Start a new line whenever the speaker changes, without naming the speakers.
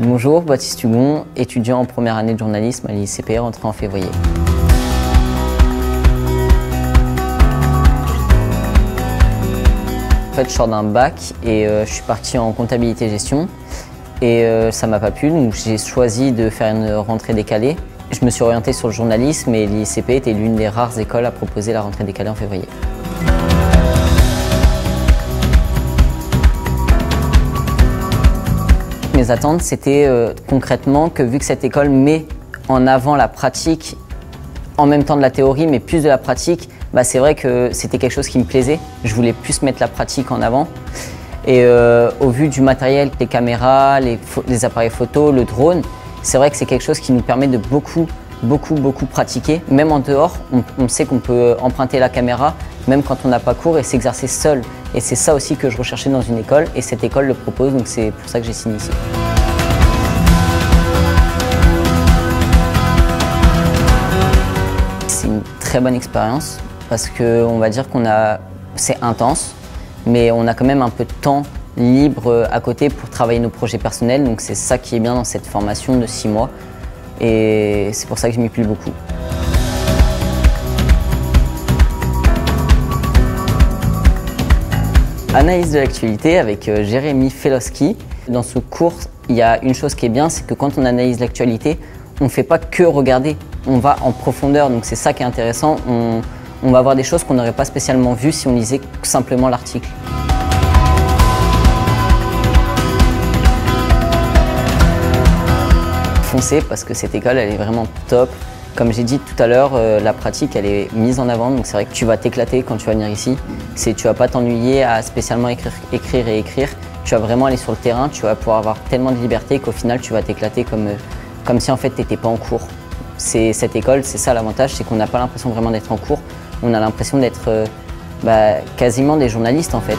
Bonjour, Baptiste Hugon, étudiant en première année de journalisme à l'ICP, rentré en février. En fait, je sors d'un bac et je suis parti en comptabilité gestion et ça m'a pas plu, donc j'ai choisi de faire une rentrée décalée. Je me suis orienté sur le journalisme et l'ICP était l'une des rares écoles à proposer la rentrée décalée en février. Mes attentes, c'était concrètement que vu que cette école met en avant la pratique, en même temps de la théorie, mais plus de la pratique, c'est vrai que c'était quelque chose qui me plaisait. Je voulais plus mettre la pratique en avant. Et au vu du matériel, les caméras, les appareils photo, le drone, c'est vrai que c'est quelque chose qui nous permet de beaucoup pratiquer. Même en dehors, on sait qu'on peut emprunter la caméra, même quand on n'a pas cours, et s'exercer seul. Et c'est ça aussi que je recherchais dans une école, et cette école le propose, donc c'est pour ça que j'ai signé ici. C'est une très bonne expérience, parce qu'on va dire c'est intense, mais on a quand même un peu de temps libre à côté pour travailler nos projets personnels, donc c'est ça qui est bien dans cette formation de 6 mois, et c'est pour ça que je m'y plais beaucoup. Analyse de l'actualité avec Jérémy Felowski. Dans ce cours, il y a une chose qui est bien, c'est que quand on analyse l'actualité, on ne fait pas que regarder, on va en profondeur, donc c'est ça qui est intéressant. On va voir des choses qu'on n'aurait pas spécialement vues si on lisait simplement l'article. Foncez parce que cette école, elle est vraiment top. Comme j'ai dit tout à l'heure, la pratique, elle est mise en avant, donc c'est vrai que tu vas t'éclater quand tu vas venir ici. Tu vas pas t'ennuyer à spécialement écrire. Tu vas vraiment aller sur le terrain, tu vas pouvoir avoir tellement de liberté qu'au final, tu vas t'éclater comme si en fait tu n'étais pas en cours. Cette école, c'est ça l'avantage, c'est qu'on n'a pas l'impression vraiment d'être en cours. On a l'impression d'être quasiment des journalistes en fait.